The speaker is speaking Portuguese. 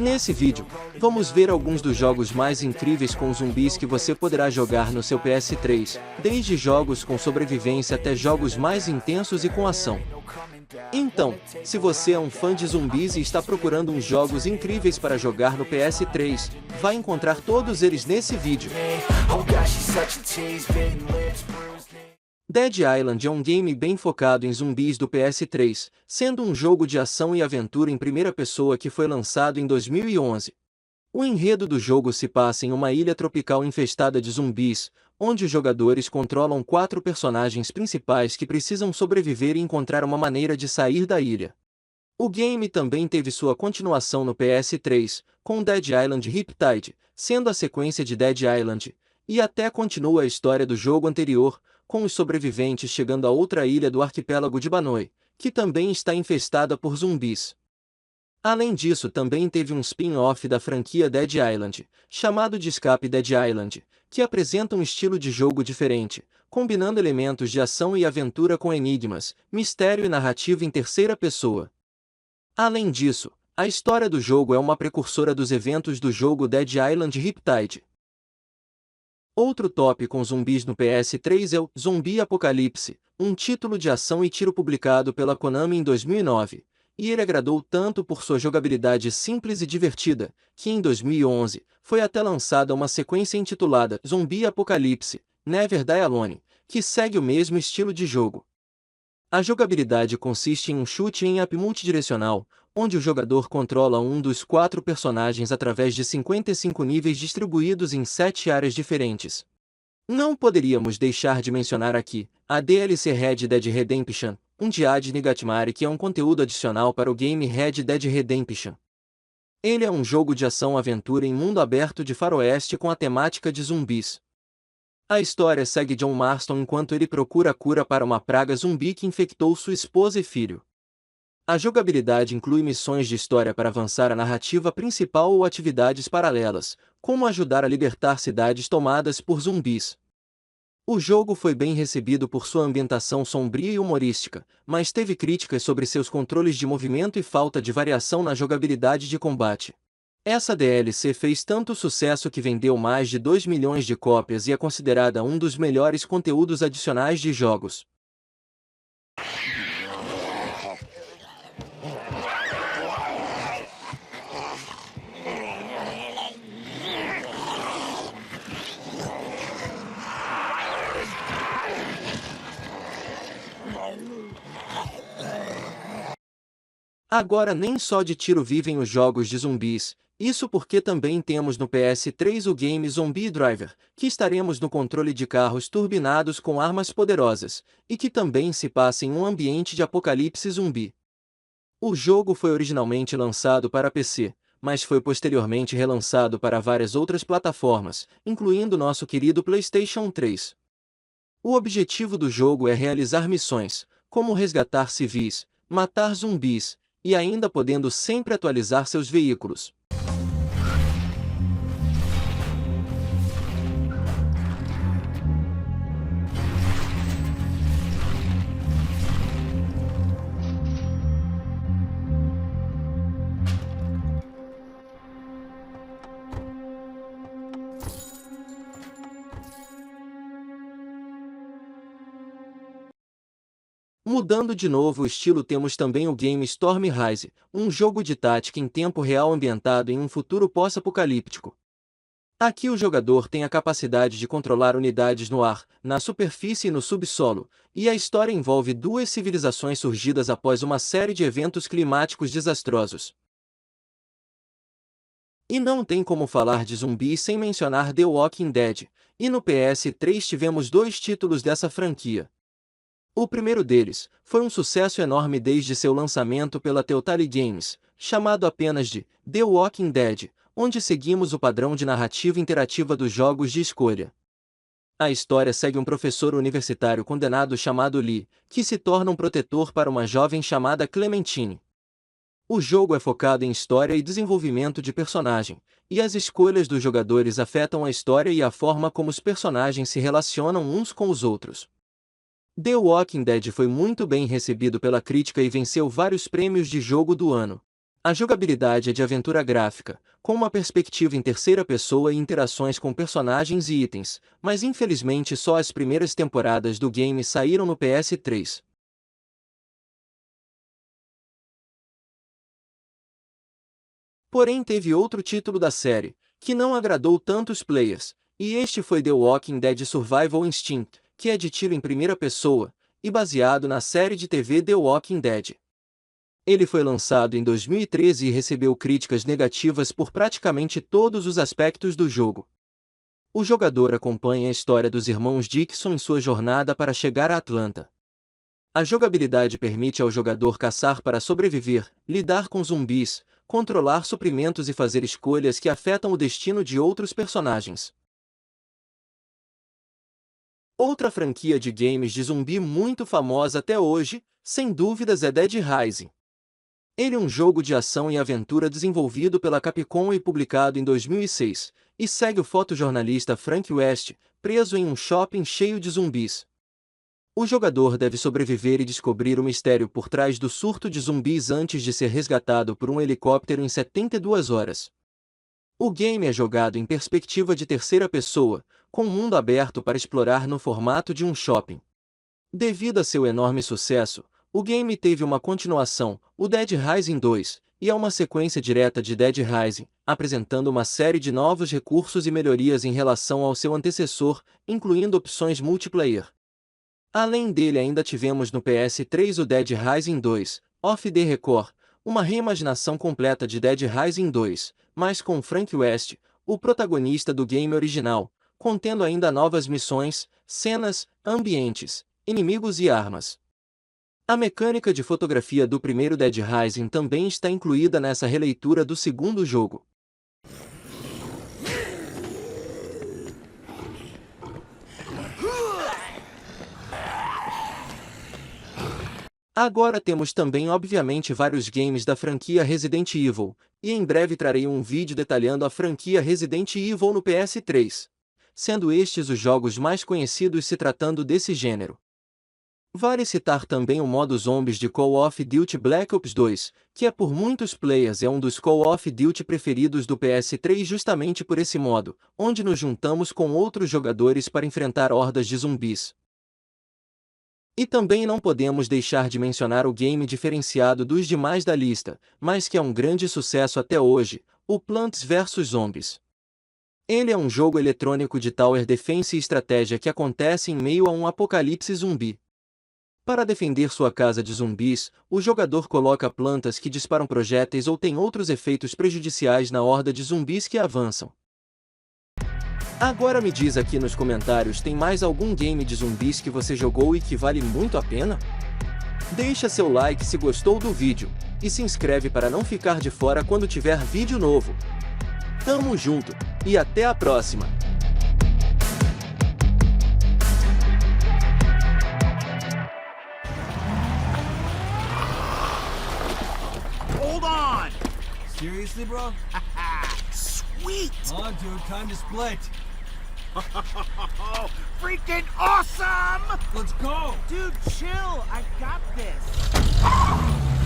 Nesse vídeo, vamos ver alguns dos jogos mais incríveis com zumbis que você poderá jogar no seu PS3, desde jogos com sobrevivência até jogos mais intensos e com ação. Então, se você é um fã de zumbis e está procurando uns jogos incríveis para jogar no PS3, vai encontrar todos eles nesse vídeo. Dead Island é um game bem focado em zumbis do PS3, sendo um jogo de ação e aventura em primeira pessoa que foi lançado em 2011. O enredo do jogo se passa em uma ilha tropical infestada de zumbis, onde os jogadores controlam 4 personagens principais que precisam sobreviver e encontrar uma maneira de sair da ilha. O game também teve sua continuação no PS3, com Dead Island Riptide, sendo a sequência de Dead Island, e até continua a história do jogo anterior, com os sobreviventes chegando a outra ilha do arquipélago de Banoi, que também está infestada por zumbis. Além disso, também teve um spin-off da franquia Dead Island, chamado de Escape Dead Island, que apresenta um estilo de jogo diferente, combinando elementos de ação e aventura com enigmas, mistério e narrativa em terceira pessoa. Além disso, a história do jogo é uma precursora dos eventos do jogo Dead Island Riptide. Outro top com zumbis no PS3 é o Zombie Apocalypse, um título de ação e tiro publicado pela Konami em 2009, e ele agradou tanto por sua jogabilidade simples e divertida, que em 2011, foi até lançada uma sequência intitulada Zombie Apocalypse, Never Die Alone, que segue o mesmo estilo de jogo. A jogabilidade consiste em um chute em up multidirecional, onde o jogador controla um dos 4 personagens através de 55 níveis distribuídos em 7 áreas diferentes. Não poderíamos deixar de mencionar aqui a DLC Red Dead Redemption, um Jihad Nightmare, que é um conteúdo adicional para o game Red Dead Redemption. Ele é um jogo de ação-aventura em mundo aberto de faroeste com a temática de zumbis. A história segue John Marston enquanto ele procura a cura para uma praga zumbi que infectou sua esposa e filho. A jogabilidade inclui missões de história para avançar a narrativa principal ou atividades paralelas, como ajudar a libertar cidades tomadas por zumbis. O jogo foi bem recebido por sua ambientação sombria e humorística, mas teve críticas sobre seus controles de movimento e falta de variação na jogabilidade de combate. Essa DLC fez tanto sucesso que vendeu mais de 2 milhões de cópias e é considerada um dos melhores conteúdos adicionais de jogos. Agora nem só de tiro vivem os jogos de zumbis, isso porque também temos no PS3 o game Zombie Driver, que estaremos no controle de carros turbinados com armas poderosas, e que também se passa em um ambiente de apocalipse zumbi. O jogo foi originalmente lançado para PC, mas foi posteriormente relançado para várias outras plataformas, incluindo nosso querido PlayStation 3. O objetivo do jogo é realizar missões, como resgatar civis, matar zumbis, e ainda podendo sempre atualizar seus veículos. Mudando de novo o estilo, temos também o game Storm Rise, um jogo de tática em tempo real ambientado em um futuro pós-apocalíptico. Aqui o jogador tem a capacidade de controlar unidades no ar, na superfície e no subsolo, e a história envolve 2 civilizações surgidas após uma série de eventos climáticos desastrosos. E não tem como falar de zumbis sem mencionar The Walking Dead, e no PS3 tivemos 2 títulos dessa franquia. O primeiro deles foi um sucesso enorme desde seu lançamento pela Telltale Games, chamado apenas de The Walking Dead, onde seguimos o padrão de narrativa interativa dos jogos de escolha. A história segue um professor universitário condenado chamado Lee, que se torna um protetor para uma jovem chamada Clementine. O jogo é focado em história e desenvolvimento de personagem, e as escolhas dos jogadores afetam a história e a forma como os personagens se relacionam uns com os outros. The Walking Dead foi muito bem recebido pela crítica e venceu vários prêmios de jogo do ano. A jogabilidade é de aventura gráfica, com uma perspectiva em terceira pessoa e interações com personagens e itens, mas infelizmente só as primeiras temporadas do game saíram no PS3. Porém teve outro título da série, que não agradou tantos players, e este foi The Walking Dead Survival Instinct, que é de tiro em primeira pessoa, e baseado na série de TV The Walking Dead. Ele foi lançado em 2013 e recebeu críticas negativas por praticamente todos os aspectos do jogo. O jogador acompanha a história dos irmãos Dixon em sua jornada para chegar a Atlanta. A jogabilidade permite ao jogador caçar para sobreviver, lidar com zumbis, controlar suprimentos e fazer escolhas que afetam o destino de outros personagens. Outra franquia de games de zumbi muito famosa até hoje, sem dúvidas, é Dead Rising. Ele é um jogo de ação e aventura desenvolvido pela Capcom e publicado em 2006, e segue o fotojornalista Frank West, preso em um shopping cheio de zumbis. O jogador deve sobreviver e descobrir o mistério por trás do surto de zumbis antes de ser resgatado por um helicóptero em 72 horas. O game é jogado em perspectiva de terceira pessoa, com um mundo aberto para explorar no formato de um shopping. Devido a seu enorme sucesso, o game teve uma continuação, o Dead Rising 2, e é uma sequência direta de Dead Rising, apresentando uma série de novos recursos e melhorias em relação ao seu antecessor, incluindo opções multiplayer. Além dele ainda tivemos no PS3 o Dead Rising 2, Off the Record, uma reimaginação completa de Dead Rising 2, mas com Frank West, o protagonista do game original, contendo ainda novas missões, cenas, ambientes, inimigos e armas. A mecânica de fotografia do primeiro Dead Rising também está incluída nessa releitura do segundo jogo. Agora temos também obviamente vários games da franquia Resident Evil, e em breve trarei um vídeo detalhando a franquia Resident Evil no PS3, sendo estes os jogos mais conhecidos se tratando desse gênero. Vale citar também o modo Zombies de Call of Duty Black Ops 2, que por muitos players é um dos Call of Duty preferidos do PS3 justamente por esse modo, onde nos juntamos com outros jogadores para enfrentar hordas de zumbis. E também não podemos deixar de mencionar o game diferenciado dos demais da lista, mas que é um grande sucesso até hoje, o Plants vs Zombies. Ele é um jogo eletrônico de Tower Defense e estratégia que acontece em meio a um apocalipse zumbi. Para defender sua casa de zumbis, o jogador coloca plantas que disparam projéteis ou tem outros efeitos prejudiciais na horda de zumbis que avançam. Agora me diz aqui nos comentários, tem mais algum game de zumbis que você jogou e que vale muito a pena? Deixa seu like se gostou do vídeo, e se inscreve para não ficar de fora quando tiver vídeo novo. Tamo junto, e até a próxima! Hold on! Seriously, bro? Sweet! Come on, dude, time to split. Freaking awesome! Let's go! Dude, chill. I got this.